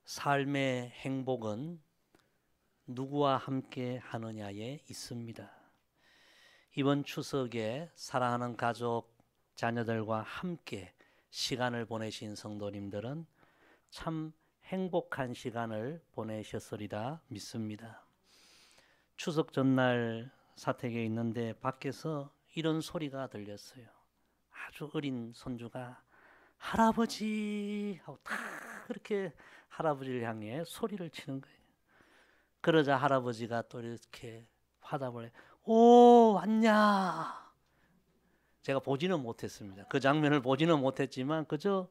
삶의 행복은 누구와 함께 하느냐에 있습니다. 이번 추석에 사랑하는 가족, 자녀들과 함께 시간을 보내신 성도님들은 참 행복한 시간을 보내셨으리라 믿습니다. 추석 전날 사택에 있는데 밖에서 이런 소리가 들렸어요. 아주 어린 손주가 할아버지 하고 탁 그렇게 할아버지를 향해 소리를 치는 거예요. 그러자 할아버지가 또 이렇게 화답을 해. 오, 왔냐? 제가 보지는 못했습니다. 그 장면을 보지는 못했지만 그저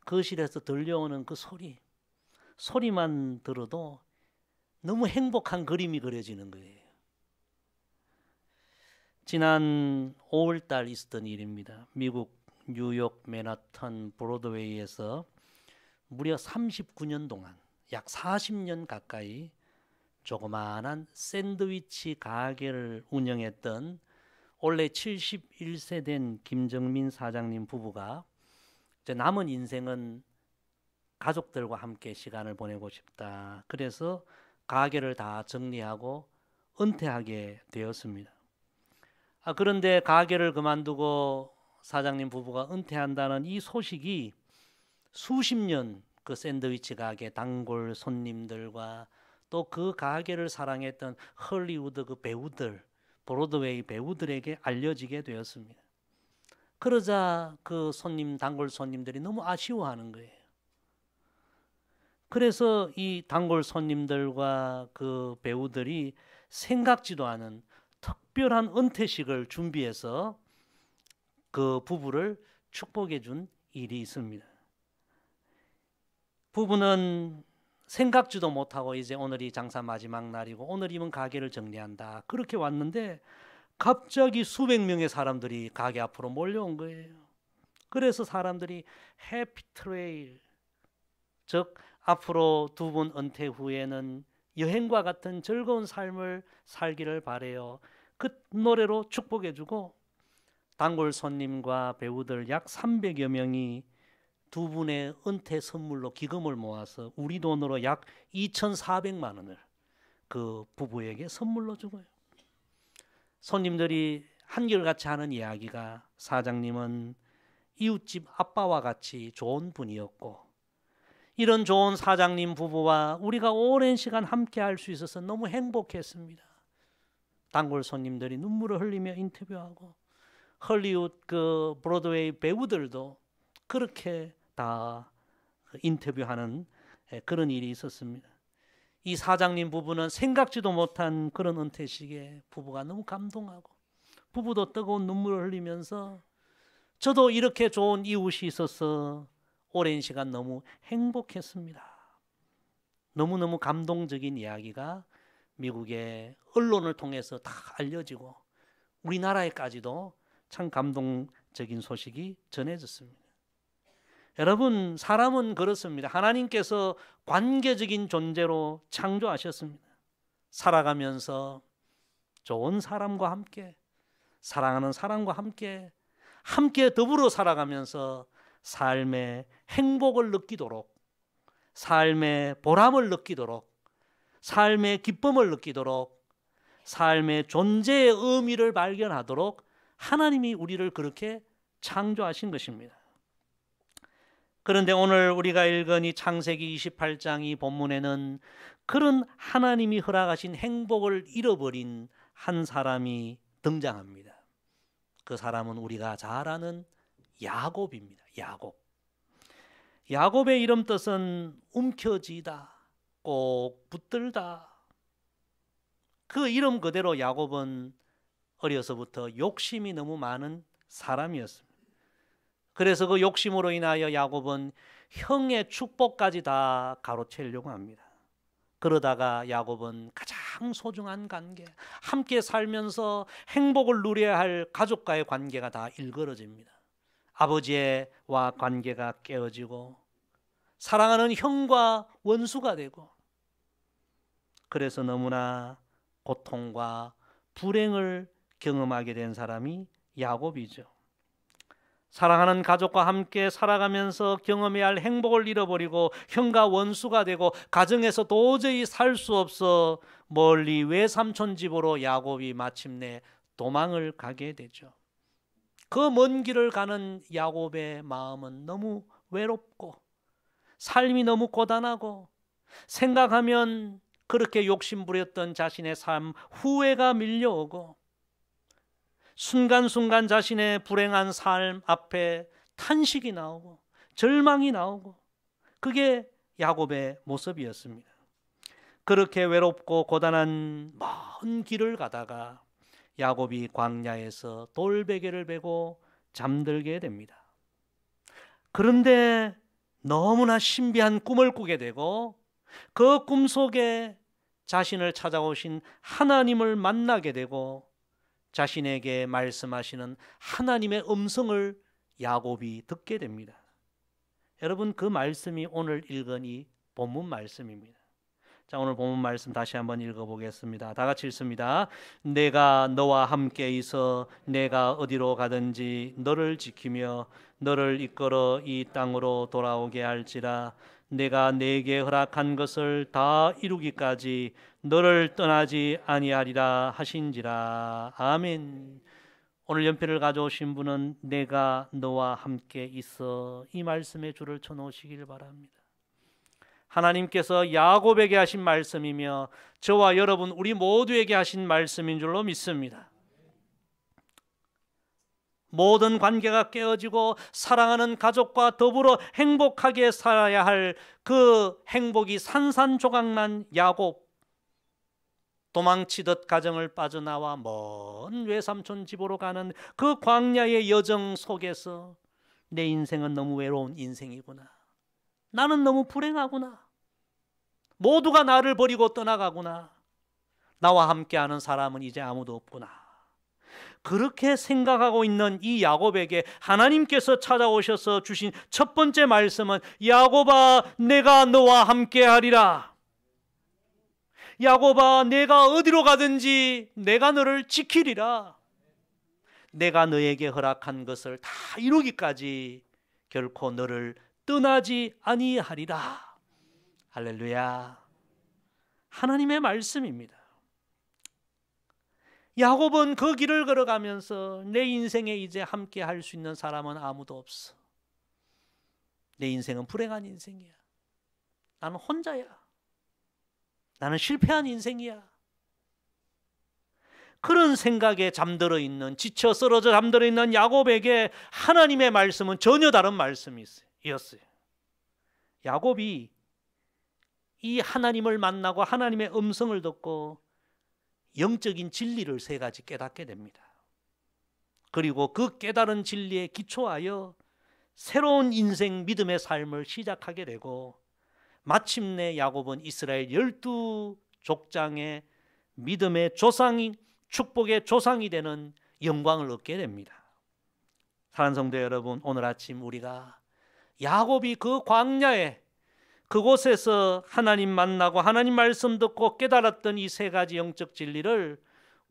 거실에서 들려오는 그 소리만 들어도 너무 행복한 그림이 그려지는 거예요. 지난 5월달 있었던 일입니다. 미국 뉴욕 맨하탄 브로드웨이에서 무려 39년 동안 약 40년 가까이 조그마한 샌드위치 가게를 운영했던 올해 71세 된 김정민 사장님 부부가 이제 남은 인생은 가족들과 함께 시간을 보내고 싶다. 그래서 가게를 다 정리하고 은퇴하게 되었습니다. 그런데 가게를 그만두고 사장님 부부가 은퇴한다는 이 소식이 수십 년 그 샌드위치 가게 단골 손님들과 또 그 가게를 사랑했던 헐리우드 그 배우들, 브로드웨이 배우들에게 알려지게 되었습니다. 그러자 그 단골 손님들이 너무 아쉬워하는 거예요. 그래서 이 단골 손님들과 그 배우들이 생각지도 않은 특별한 은퇴식을 준비해서 그 부부를 축복해 준 일이 있습니다. 부부는 생각지도 못하고 이제 오늘이 장사 마지막 날이고 오늘이면 가게를 정리한다. 그렇게 왔는데 갑자기 수백 명의 사람들이 가게 앞으로 몰려온 거예요. 그래서 사람들이 해피 트레일, 즉 앞으로 두 분 은퇴 후에는 여행과 같은 즐거운 삶을 살기를 바래요. 그 노래로 축복해주고 단골 손님과 배우들 약 300여 명이 두 분의 은퇴 선물로 기금을 모아서 우리 돈으로 약 2,400만 원을 그 부부에게 선물로 주고요. 손님들이 한결같이 하는 이야기가 사장님은 이웃집 아빠와 같이 좋은 분이었고 이런 좋은 사장님 부부와 우리가 오랜 시간 함께 할 수 있어서 너무 행복했습니다. 단골 손님들이 눈물을 흘리며 인터뷰하고 헐리우드 그 브로드웨이 배우들도 그렇게 다 인터뷰하는 그런 일이 있었습니다. 이 사장님 부부는 생각지도 못한 그런 은퇴식에 부부가 너무 감동하고 부부도 뜨거운 눈물을 흘리면서 저도 이렇게 좋은 이웃이 있어서 오랜 시간 너무 행복했습니다. 너무너무 감동적인 이야기가 미국의 언론을 통해서 다 알려지고 우리나라에까지도 참 감동적인 소식이 전해졌습니다. 여러분, 사람은 그렇습니다. 하나님께서 관계적인 존재로 창조하셨습니다. 살아가면서 좋은 사람과 함께, 사랑하는 사람과 함께 더불어 살아가면서 삶의 행복을 느끼도록, 삶의 보람을 느끼도록, 삶의 기쁨을 느끼도록, 삶의 존재의 의미를 발견하도록 하나님이 우리를 그렇게 창조하신 것입니다. 그런데 오늘 우리가 읽은 이 창세기 28장 이 본문에는 그런 하나님이 허락하신 행복을 잃어버린 한 사람이 등장합니다. 그 사람은 우리가 잘 아는 야곱입니다. 야곱의 이름 뜻은 움켜쥐다, 꼭 붙들다. 그 이름 그대로 야곱은 어려서부터 욕심이 너무 많은 사람이었습니다. 그래서 그 욕심으로 인하여 야곱은 형의 축복까지 다 가로채려고 합니다. 그러다가 야곱은 가장 소중한 관계, 함께 살면서 행복을 누려야 할 가족과의 관계가 다 일그러집니다. 아버지와 관계가 깨어지고 사랑하는 형과 원수가 되고 그래서 너무나 고통과 불행을 경험하게 된 사람이 야곱이죠. 사랑하는 가족과 함께 살아가면서 경험해야 할 행복을 잃어버리고 형과 원수가 되고 가정에서 도저히 살 수 없어 멀리 외삼촌 집으로 야곱이 마침내 도망을 가게 되죠. 그 먼 길을 가는 야곱의 마음은 너무 외롭고 삶이 너무 고단하고 생각하면 그렇게 욕심부렸던 자신의 삶 후회가 밀려오고 순간순간 자신의 불행한 삶 앞에 탄식이 나오고 절망이 나오고 그게 야곱의 모습이었습니다. 그렇게 외롭고 고단한 먼 길을 가다가 야곱이 광야에서 돌베개를 베고 잠들게 됩니다. 그런데 너무나 신비한 꿈을 꾸게 되고 그 꿈 속에 자신을 찾아오신 하나님을 만나게 되고 자신에게 말씀하시는 하나님의 음성을 야곱이 듣게 됩니다. 여러분, 그 말씀이 오늘 읽은 이 본문 말씀입니다. 자, 오늘 본문 말씀 다시 한번 읽어보겠습니다. 다 같이 읽습니다. 내가 너와 함께 있어 내가 어디로 가든지 너를 지키며 너를 이끌어 이 땅으로 돌아오게 할지라. 내가 내게 허락한 것을 다 이루기까지 너를 떠나지 아니하리라 하신지라. 아멘. 오늘 연필을 가져오신 분은 내가 너와 함께 있어 이 말씀에 줄을 쳐놓으시길 바랍니다. 하나님께서 야곱에게 하신 말씀이며 저와 여러분 우리 모두에게 하신 말씀인 줄로 믿습니다. 모든 관계가 깨어지고 사랑하는 가족과 더불어 행복하게 살아야 할 그 행복이 산산조각난 야곱, 도망치듯 가정을 빠져나와 먼 외삼촌 집으로 가는 그 광야의 여정 속에서 내 인생은 너무 외로운 인생이구나, 나는 너무 불행하구나, 모두가 나를 버리고 떠나가구나, 나와 함께하는 사람은 이제 아무도 없구나, 그렇게 생각하고 있는 이 야곱에게 하나님께서 찾아오셔서 주신 첫 번째 말씀은 야곱아 내가 너와 함께하리라. 야곱아 내가 어디로 가든지 내가 너를 지키리라. 내가 너에게 허락한 것을 다 이루기까지 결코 너를 떠나지 아니하리라. 할렐루야. 하나님의 말씀입니다. 야곱은 그 길을 걸어가면서 내 인생에 이제 함께 할 수 있는 사람은 아무도 없어. 내 인생은 불행한 인생이야. 나는 혼자야. 나는 실패한 인생이야. 그런 생각에 잠들어 있는, 지쳐 쓰러져 잠들어 있는 야곱에게 하나님의 말씀은 전혀 다른 말씀이었어요. 야곱이 이 하나님을 만나고 하나님의 음성을 듣고 영적인 진리를 세 가지 깨닫게 됩니다. 그리고 그 깨달은 진리에 기초하여 새로운 인생 믿음의 삶을 시작하게 되고 마침내 야곱은 이스라엘 12족장의 믿음의 조상이, 축복의 조상이 되는 영광을 얻게 됩니다. 사랑하는 성도 여러분, 오늘 아침 우리가 야곱이 그 광야에 그곳에서 하나님 만나고 하나님 말씀 듣고 깨달았던 이 세 가지 영적 진리를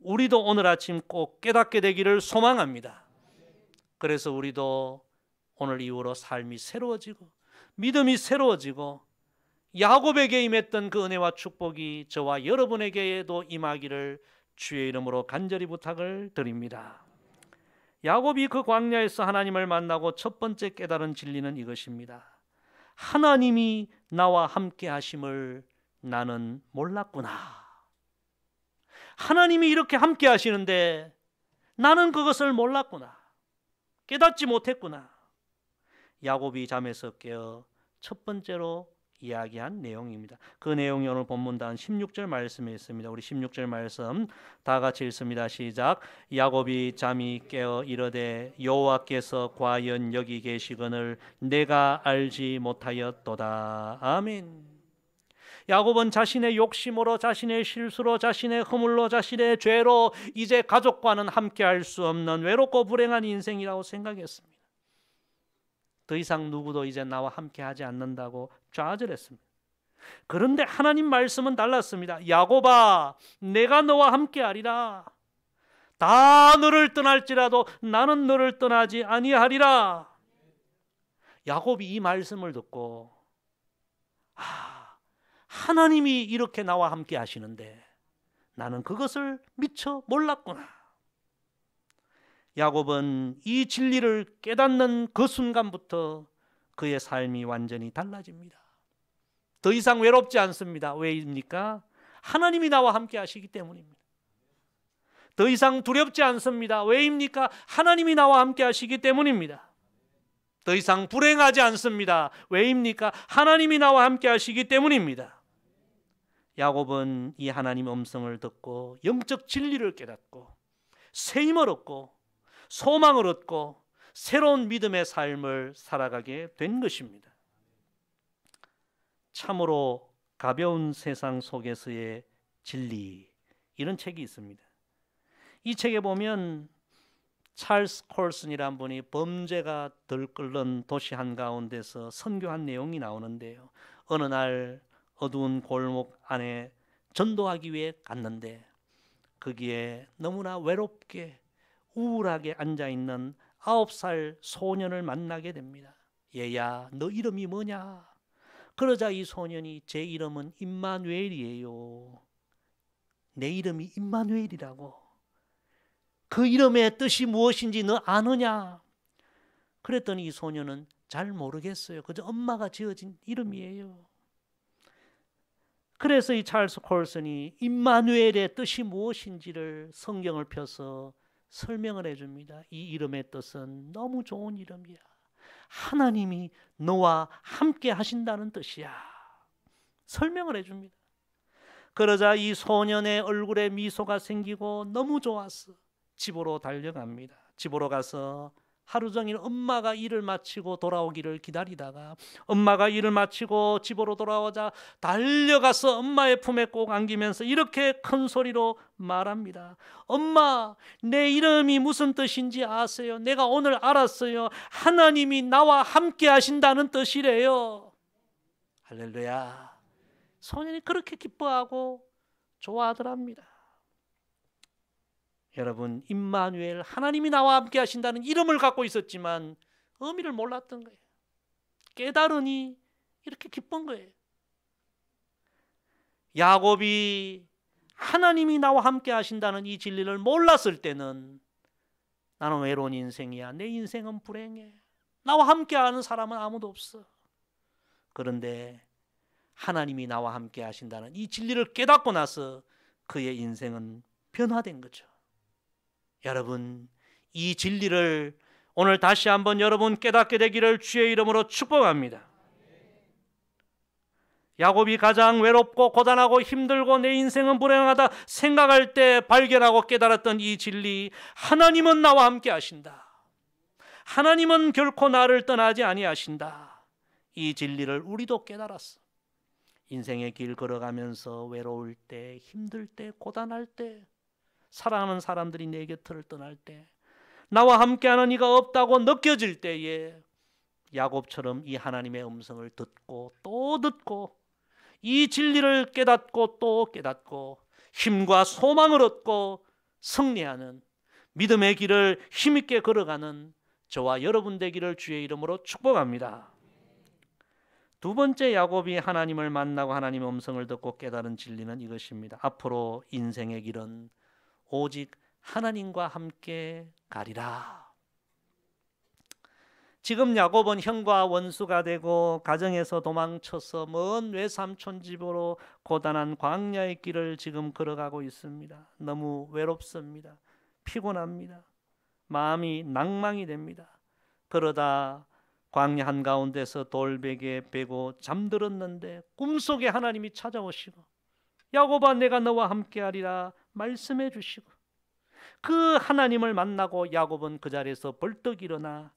우리도 오늘 아침 꼭 깨닫게 되기를 소망합니다. 그래서 우리도 오늘 이후로 삶이 새로워지고 믿음이 새로워지고 야곱에게 임했던 그 은혜와 축복이 저와 여러분에게도 임하기를 주의 이름으로 간절히 부탁을 드립니다. 야곱이 그 광야에서 하나님을 만나고 첫 번째 깨달은 진리는 이것입니다. 하나님이 나와 함께 하심을 나는 몰랐구나. 하나님이 이렇게 함께 하시는데 나는 그것을 몰랐구나. 깨닫지 못했구나. 야곱이 잠에서 깨어 첫 번째로 이야기한 내용입니다. 그 내용이 오늘 본문단 16절 말씀에 있습니다. 우리 16절 말씀 다 같이 읽습니다. 시작. 야곱이 잠이 깨어 이르되 여호와께서 과연 여기 계시거늘 내가 알지 못하였도다. 아멘. 야곱은 자신의 욕심으로, 자신의 실수로, 자신의 허물로, 자신의 죄로 이제 가족과는 함께할 수 없는 외롭고 불행한 인생이라고 생각했습니다. 더 이상 누구도 이제 나와 함께하지 않는다고 좌절했습니다. 그런데 하나님 말씀은 달랐습니다. 야곱아 내가 너와 함께하리라. 다 너를 떠날지라도 나는 너를 떠나지 아니하리라. 야곱이 이 말씀을 듣고 하나님이 이렇게 나와 함께 하시는데 나는 그것을 미처 몰랐구나. 야곱은 이 진리를 깨닫는 그 순간부터 그의 삶이 완전히 달라집니다. 더 이상 외롭지 않습니다. 왜입니까? 하나님이 나와 함께 하시기 때문입니다. 더 이상 두렵지 않습니다. 왜입니까? 하나님이 나와 함께 하시기 때문입니다. 더 이상 불행하지 않습니다. 왜입니까? 하나님이 나와 함께 하시기 때문입니다. 야곱은 이 하나님의 음성을 듣고 영적 진리를 깨닫고 새 힘을 얻고 소망을 얻고 새로운 믿음의 삶을 살아가게 된 것입니다. 참으로 가벼운 세상 속에서의 진리, 이런 책이 있습니다. 이 책에 보면 찰스 콜슨이라는 분이 범죄가 들끓는 도시 한가운데서 선교한 내용이 나오는데요. 어느 날 어두운 골목 안에 전도하기 위해 갔는데 거기에 너무나 외롭게 우울하게 앉아있는 9살 소년을 만나게 됩니다. 얘야, 너 이름이 뭐냐? 그러자 이 소년이 제 이름은 임마누엘이에요. 내 이름이 임마누엘이라고. 그 이름의 뜻이 무엇인지 너 아느냐? 그랬더니 이 소년은 잘 모르겠어요. 그저 엄마가 지어진 이름이에요. 그래서 이 찰스 콜슨이 임마누엘의 뜻이 무엇인지를 성경을 펴서 설명을 해줍니다. 이 이름의 뜻은 너무 좋은 이름이야. 하나님이 너와 함께 하신다는 뜻이야. 설명을 해줍니다. 그러자 이 소년의 얼굴에 미소가 생기고 너무 좋았어. 집으로 달려갑니다. 집으로 가서 하루 종일 엄마가 일을 마치고 돌아오기를 기다리다가 엄마가 일을 마치고 집으로 돌아오자 달려가서 엄마의 품에 꼭 안기면서 이렇게 큰 소리로 말합니다. 엄마, 내 이름이 무슨 뜻인지 아세요? 내가 오늘 알았어요. 하나님이 나와 함께 하신다는 뜻이래요. 할렐루야. 소년이 그렇게 기뻐하고 좋아하더랍니다. 여러분, 임마누엘, 하나님이 나와 함께 하신다는 이름을 갖고 있었지만 의미를 몰랐던 거예요. 깨달으니 이렇게 기쁜 거예요. 야곱이 하나님이 나와 함께 하신다는 이 진리를 몰랐을 때는 나는 외로운 인생이야. 내 인생은 불행해. 나와 함께 하는 사람은 아무도 없어. 그런데 하나님이 나와 함께 하신다는 이 진리를 깨닫고 나서 그의 인생은 변화된 거죠. 여러분, 이 진리를 오늘 다시 한번 여러분 깨닫게 되기를 주의 이름으로 축복합니다. 야곱이 가장 외롭고 고단하고 힘들고 내 인생은 불행하다 생각할 때 발견하고 깨달았던 이 진리, 하나님은 나와 함께 하신다. 하나님은 결코 나를 떠나지 아니하신다. 이 진리를 우리도 깨달았어. 인생의 길 걸어가면서 외로울 때, 힘들 때, 고단할 때, 사랑하는 사람들이 내 곁을 떠날 때, 나와 함께하는 이가 없다고 느껴질 때에 야곱처럼 이 하나님의 음성을 듣고 또 듣고 이 진리를 깨닫고 또 깨닫고 힘과 소망을 얻고 승리하는 믿음의 길을 힘있게 걸어가는 저와 여러분 되기를 주의 이름으로 축복합니다. 두 번째, 야곱이 하나님을 만나고 하나님의 음성을 듣고 깨달은 진리는 이것입니다. 앞으로 인생의 길은 오직 하나님과 함께 가리라. 지금 야곱은 형과 원수가 되고 가정에서 도망쳐서 먼 외삼촌 집으로 고단한 광야의 길을 지금 걸어가고 있습니다. 너무 외롭습니다. 피곤합니다. 마음이 낭망이 됩니다. 그러다 광야 한가운데서 돌베개에 베고 잠들었는데 꿈속에 하나님이 찾아오시고 야곱아, 내가 너와 함께하리라 말씀해 주시고 그 하나님을 만나고 야곱은 그 자리에서 벌떡 일어나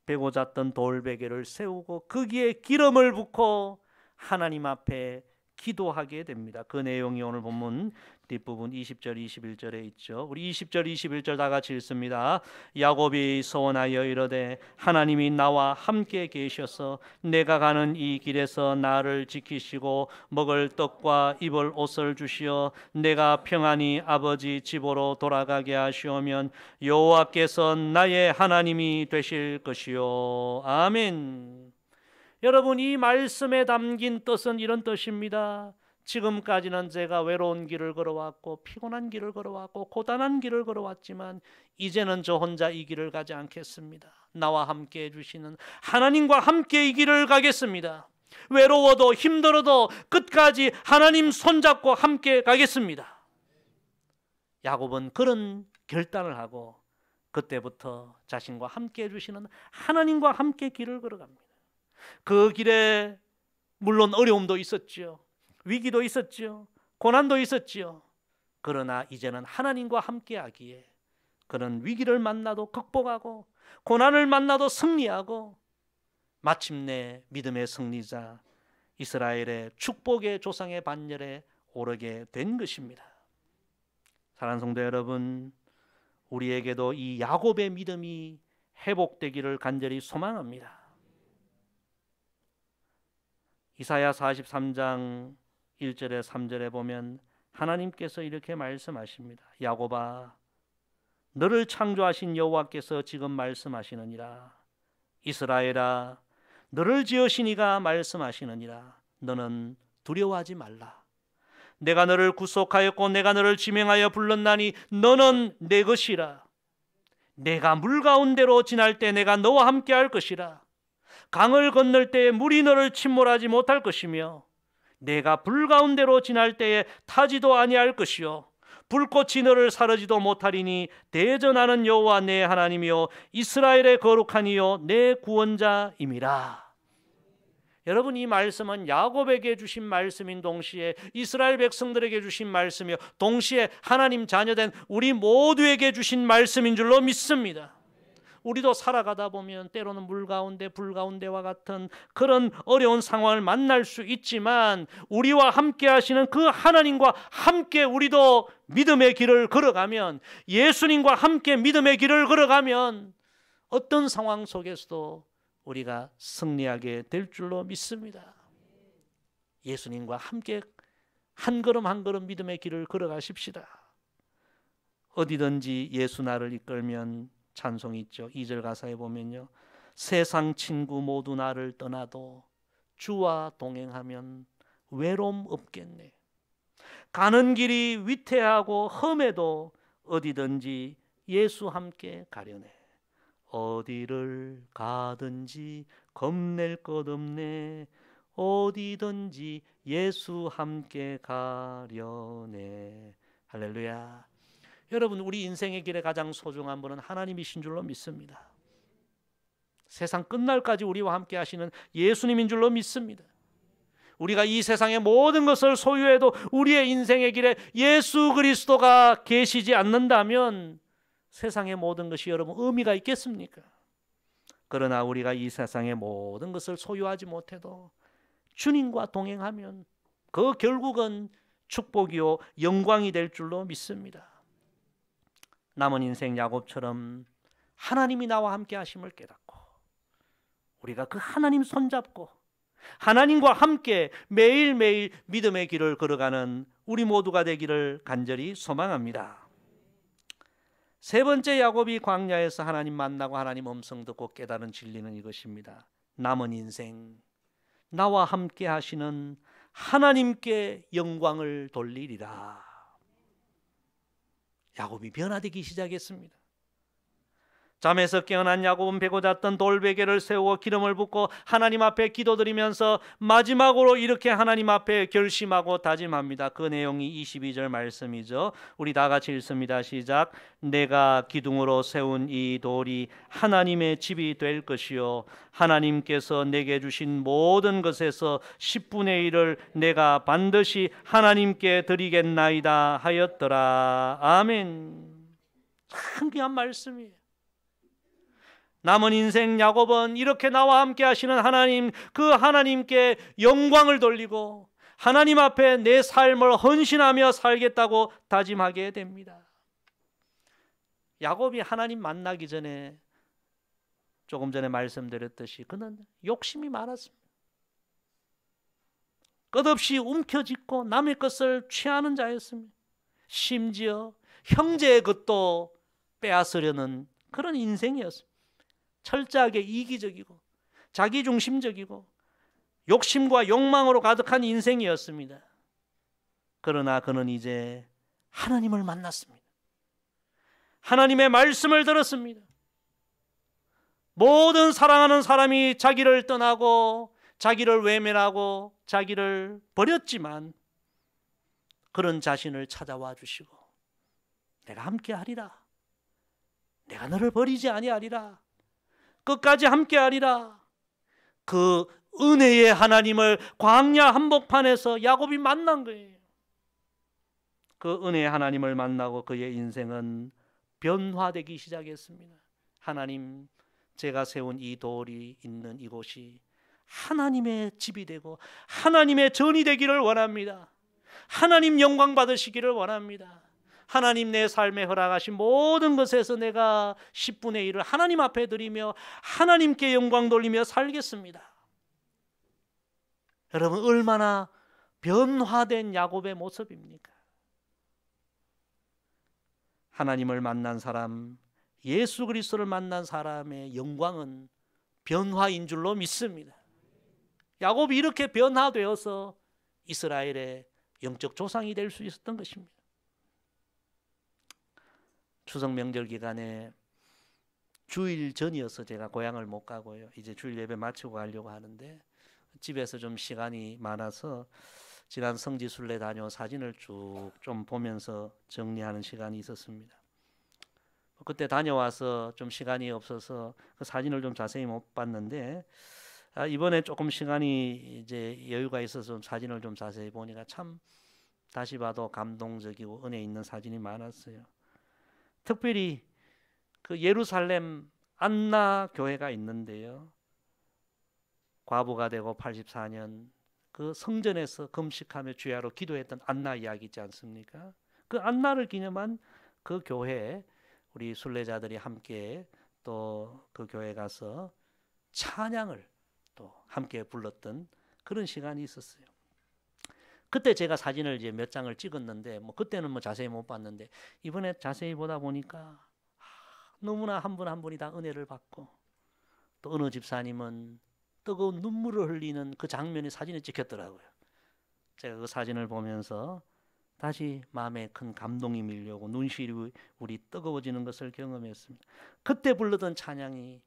베고 잤던 돌베개를 세우고 거기에 기름을 붓고 하나님 앞에 기도하게 됩니다. 그 내용이 오늘 본문 뒷부분 20절 21절에 있죠. 우리 20절 21절 다 같이 읽습니다. 야곱이 소원하여 이르되 하나님이 나와 함께 계셔서 내가 가는 이 길에서 나를 지키시고 먹을 떡과 입을 옷을 주시어 내가 평안히 아버지 집으로 돌아가게 하시오면 여호와께서 나의 하나님이 되실 것이요. 아멘. 여러분, 이 말씀에 담긴 뜻은 이런 뜻입니다. 지금까지는 제가 외로운 길을 걸어왔고 피곤한 길을 걸어왔고 고단한 길을 걸어왔지만 이제는 저 혼자 이 길을 가지 않겠습니다. 나와 함께 해주시는 하나님과 함께 이 길을 가겠습니다. 외로워도 힘들어도 끝까지 하나님 손잡고 함께 가겠습니다. 야곱은 그런 결단을 하고 그때부터 자신과 함께 해주시는 하나님과 함께 길을 걸어갑니다. 그 길에 물론 어려움도 있었지요. 위기도 있었지요. 고난도 있었지요. 그러나 이제는 하나님과 함께하기에 그런 위기를 만나도 극복하고 고난을 만나도 승리하고 마침내 믿음의 승리자 이스라엘의 축복의 조상의 반열에 오르게 된 것입니다. 사랑하는 성도 여러분, 우리에게도 이 야곱의 믿음이 회복되기를 간절히 소망합니다. 이사야 43장 1절에 3절에 보면 하나님께서 이렇게 말씀하십니다. 야곱아, 너를 창조하신 여호와께서 지금 말씀하시느니라. 이스라엘아, 너를 지으신 이가 말씀하시느니라. 너는 두려워하지 말라. 내가 너를 구속하였고 내가 너를 지명하여 불렀나니 너는 내 것이라. 내가 물 가운데로 지날 때 내가 너와 함께 할 것이라. 강을 건널 때에 물이 너를 침몰하지 못할 것이며 내가 불 가운데로 지날 때에 타지도 아니할 것이요 불꽃이 너를 사르지도 못하리니 대전하는 여호와 내 하나님이요 이스라엘의 거룩한 이요 내 구원자임이라. 여러분, 이 말씀은 야곱에게 주신 말씀인 동시에 이스라엘 백성들에게 주신 말씀이요 동시에 하나님 자녀된 우리 모두에게 주신 말씀인 줄로 믿습니다. 우리도 살아가다 보면 때로는 물 가운데 불 가운데와 같은 그런 어려운 상황을 만날 수 있지만 우리와 함께 하시는 그 하나님과 함께 우리도 믿음의 길을 걸어가면, 예수님과 함께 믿음의 길을 걸어가면 어떤 상황 속에서도 우리가 승리하게 될 줄로 믿습니다. 예수님과 함께 한 걸음 한 걸음 믿음의 길을 걸어가십시다. 어디든지 예수 나를 이끌면 찬송이 있죠. 2절 가사에 보면요, 세상 친구 모두 나를 떠나도 주와 동행하면 외로움 없겠네. 가는 길이 위태하고 험해도 어디든지 예수 함께 가려네. 어디를 가든지 겁낼 것 없네. 어디든지 예수 함께 가려네. 할렐루야. 여러분, 우리 인생의 길에 가장 소중한 분은 하나님이신 줄로 믿습니다. 세상 끝날까지 우리와 함께 하시는 예수님인 줄로 믿습니다. 우리가 이 세상의 모든 것을 소유해도 우리의 인생의 길에 예수 그리스도가 계시지 않는다면 세상의 모든 것이 여러분 의미가 있겠습니까? 그러나 우리가 이 세상의 모든 것을 소유하지 못해도 주님과 동행하면 그 결국은 축복이요 영광이 될 줄로 믿습니다. 남은 인생 야곱처럼 하나님이 나와 함께 하심을 깨닫고 우리가 그 하나님 손잡고 하나님과 함께 매일매일 믿음의 길을 걸어가는 우리 모두가 되기를 간절히 소망합니다. 세 번째, 야곱이 광야에서 하나님 만나고 하나님 음성 듣고 깨달은 진리는 이것입니다. 남은 인생 나와 함께 하시는 하나님께 영광을 돌리리라. 야곱이 변화되기 시작했습니다. 잠에서 깨어난 야곱은 베고 잤던 돌베개를 세우고 기름을 붓고 하나님 앞에 기도드리면서 마지막으로 이렇게 하나님 앞에 결심하고 다짐합니다. 그 내용이 22절 말씀이죠. 우리 다 같이 읽습니다. 시작. 내가 기둥으로 세운 이 돌이 하나님의 집이 될 것이요 하나님께서 내게 주신 모든 것에서 10분의 1을 내가 반드시 하나님께 드리겠나이다 하였더라. 아멘. 참 귀한 말씀이에요. 남은 인생 야곱은 이렇게 나와 함께 하시는 하나님, 그 하나님께 영광을 돌리고 하나님 앞에 내 삶을 헌신하며 살겠다고 다짐하게 됩니다. 야곱이 하나님 만나기 전에 조금 전에 말씀드렸듯이 그는 욕심이 많았습니다. 끝없이 움켜쥐고 남의 것을 취하는 자였습니다. 심지어 형제의 것도 빼앗으려는 그런 인생이었습니다. 철저하게 이기적이고 자기중심적이고 욕심과 욕망으로 가득한 인생이었습니다. 그러나 그는 이제 하나님을 만났습니다. 하나님의 말씀을 들었습니다. 모든 사랑하는 사람이 자기를 떠나고 자기를 외면하고 자기를 버렸지만 그런 자신을 찾아와 주시고 내가 함께 하리라. 내가 너를 버리지 아니하리라. 끝까지 함께 하리라. 그 은혜의 하나님을 광야 한복판에서 야곱이 만난 거예요. 그 은혜의 하나님을 만나고 그의 인생은 변화되기 시작했습니다. 하나님, 제가 세운 이 돌이 있는 이곳이 하나님의 집이 되고 하나님의 전이 되기를 원합니다. 하나님 영광 받으시기를 원합니다. 하나님 내 삶에 허락하신 모든 것에서 내가 10분의 1을 하나님 앞에 드리며 하나님께 영광 돌리며 살겠습니다. 여러분, 얼마나 변화된 야곱의 모습입니까? 하나님을 만난 사람, 예수 그리스도를 만난 사람의 영광은 변화인 줄로 믿습니다. 야곱이 이렇게 변화되어서 이스라엘의 영적 조상이 될 수 있었던 것입니다. 추석 명절 기간에 주일 전이어서 제가 고향을 못 가고요. 이제 주일 예배 마치고 가려고 하는데 집에서 좀 시간이 많아서 지난 성지순례 다녀온 사진을 쭉 좀 보면서 정리하는 시간이 있었습니다. 그때 다녀와서 좀 시간이 없어서 그 사진을 좀 자세히 못 봤는데 이번에 조금 시간이 이제 여유가 있어서 좀 사진을 좀 자세히 보니까 참 다시 봐도 감동적이고 은혜 있는 사진이 많았어요. 특별히 그 예루살렘 안나 교회가 있는데요. 과부가 되고 84년 그 성전에서 금식하며 주야로 기도했던 안나 이야기 있지 않습니까? 그 안나를 기념한 그 교회에 우리 순례자들이 함께 또 그 교회 가서 찬양을 또 함께 불렀던 그런 시간이 있었어요. 그때 제가 사진을 이제 몇 장을 찍었는데 그때는 자세히 못 봤는데 이번에 자세히 보다 보니까 너무나 한 분 한 분이 다 은혜를 받고 또 어느 집사님은 뜨거운 눈물을 흘리는 그 장면이 사진에 찍혔더라고요. 제가 그 사진을 보면서 다시 마음에 큰 감동이 밀려오고 눈시울이 우리 뜨거워지는 것을 경험했습니다. 그때 불렀던 찬양이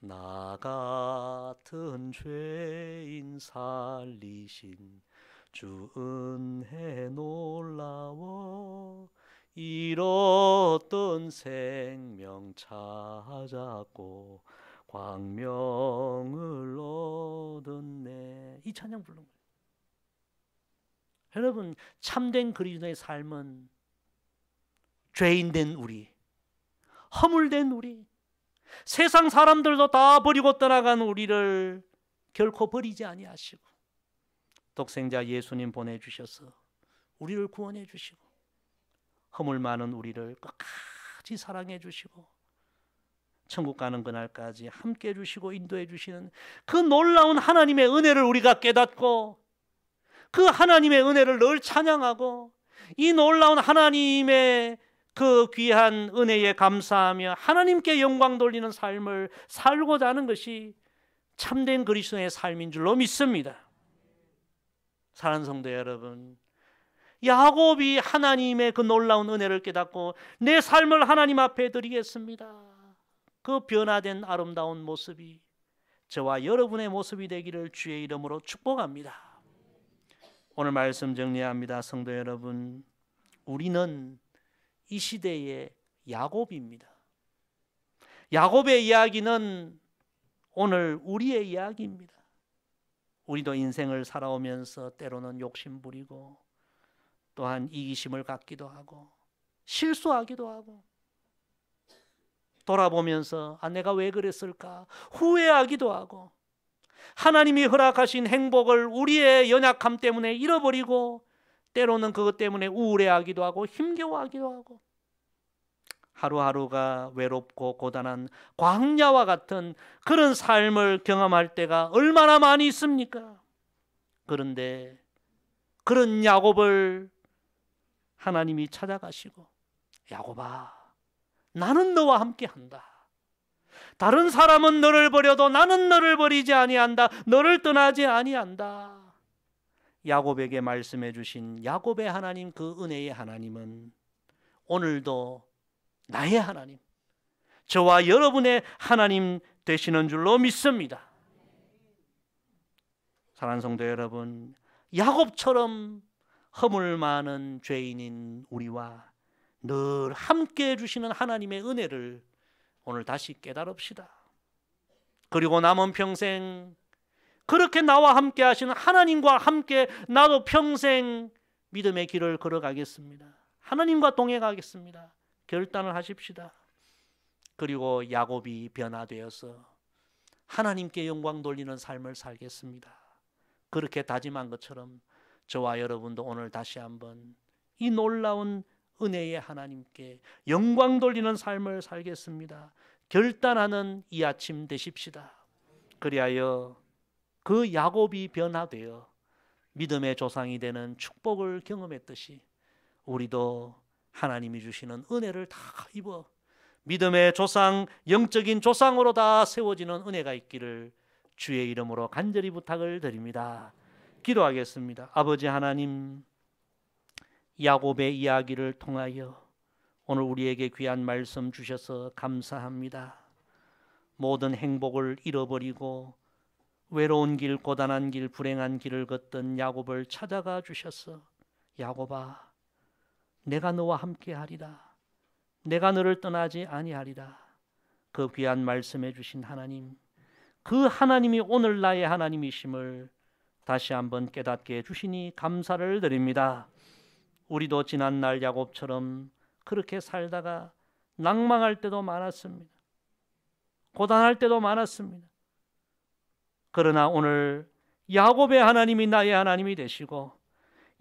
나 같은 죄인 살리신 주 은혜 놀라워 잃었던 생명 찾았고 광명을 얻었네. 이 찬양 부른 거예요. 여러분, 참된 그리스도의 삶은 죄인된 우리, 허물된 우리, 세상 사람들도 다 버리고 떠나간 우리를 결코 버리지 아니하시고 독생자 예수님 보내주셔서 우리를 구원해 주시고 허물 많은 우리를 끝까지 사랑해 주시고 천국 가는 그날까지 함께 해주시고 인도해 주시는 그 놀라운 하나님의 은혜를 우리가 깨닫고 그 하나님의 은혜를 늘 찬양하고 이 놀라운 하나님의 그 귀한 은혜에 감사하며 하나님께 영광 돌리는 삶을 살고자 하는 것이 참된 그리스도의 삶인 줄로 믿습니다. 사랑하는 성도 여러분, 야곱이 하나님의 그 놀라운 은혜를 깨닫고 내 삶을 하나님 앞에 드리겠습니다. 그 변화된 아름다운 모습이 저와 여러분의 모습이 되기를 주의 이름으로 축복합니다. 오늘 말씀 정리합니다. 성도 여러분, 우리는 이 시대의 야곱입니다. 야곱의 이야기는 오늘 우리의 이야기입니다. 우리도 인생을 살아오면서 때로는 욕심 부리고 또한 이기심을 갖기도 하고 실수하기도 하고 돌아보면서 내가 왜 그랬을까 후회하기도 하고 하나님이 허락하신 행복을 우리의 연약함 때문에 잃어버리고 때로는 그것 때문에 우울해하기도 하고 힘겨워하기도 하고 하루하루가 외롭고 고단한 광야와 같은 그런 삶을 경험할 때가 얼마나 많이 있습니까? 그런데 그런 야곱을 하나님이 찾아가시고 야곱아, 나는 너와 함께한다. 다른 사람은 너를 버려도 나는 너를 버리지 아니한다. 너를 떠나지 아니한다. 야곱에게 말씀해 주신 야곱의 하나님, 그 은혜의 하나님은 오늘도 나의 하나님, 저와 여러분의 하나님 되시는 줄로 믿습니다. 사랑하는 성도 여러분, 야곱처럼 허물 많은 죄인인 우리와 늘 함께 해주시는 하나님의 은혜를 오늘 다시 깨달읍시다. 그리고 남은 평생 그렇게 나와 함께 하시는 하나님과 함께 나도 평생 믿음의 길을 걸어가겠습니다. 하나님과 동행하겠습니다. 결단을 하십시다. 그리고 야곱이 변화되어서 하나님께 영광 돌리는 삶을 살겠습니다. 그렇게 다짐한 것처럼 저와 여러분도 오늘 다시 한번 이 놀라운 은혜의 하나님께 영광 돌리는 삶을 살겠습니다. 결단하는 이 아침 되십시다. 그리하여 그 야곱이 변화되어 믿음의 조상이 되는 축복을 경험했듯이 우리도 하나님이 주시는 은혜를 다 입어 믿음의 조상, 영적인 조상으로 다 세워지는 은혜가 있기를 주의 이름으로 간절히 부탁을 드립니다. 기도하겠습니다. 아버지 하나님, 야곱의 이야기를 통하여 오늘 우리에게 귀한 말씀 주셔서 감사합니다. 모든 행복을 잃어버리고 외로운 길, 고단한 길, 불행한 길을 걷던 야곱을 찾아가 주셔서 야곱아, 내가 너와 함께하리라. 내가 너를 떠나지 아니하리라. 그 귀한 말씀해 주신 하나님, 그 하나님이 오늘 나의 하나님이심을 다시 한번 깨닫게 해주시니 감사를 드립니다. 우리도 지난날 야곱처럼 그렇게 살다가 낭망할 때도 많았습니다. 고단할 때도 많았습니다. 그러나 오늘 야곱의 하나님이 나의 하나님이 되시고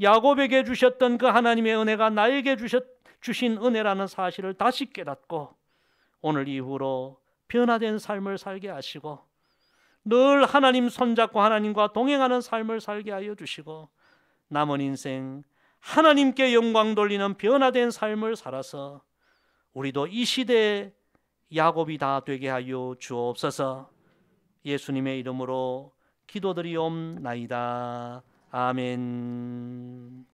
야곱에게 주셨던 그 하나님의 은혜가 나에게 주신 은혜라는 사실을 다시 깨닫고 오늘 이후로 변화된 삶을 살게 하시고 늘 하나님 손잡고 하나님과 동행하는 삶을 살게 하여 주시고 남은 인생 하나님께 영광 돌리는 변화된 삶을 살아서 우리도 이 시대의 야곱이 다 되게 하여 주옵소서. 예수님의 이름으로 기도드리옵나이다. 아멘.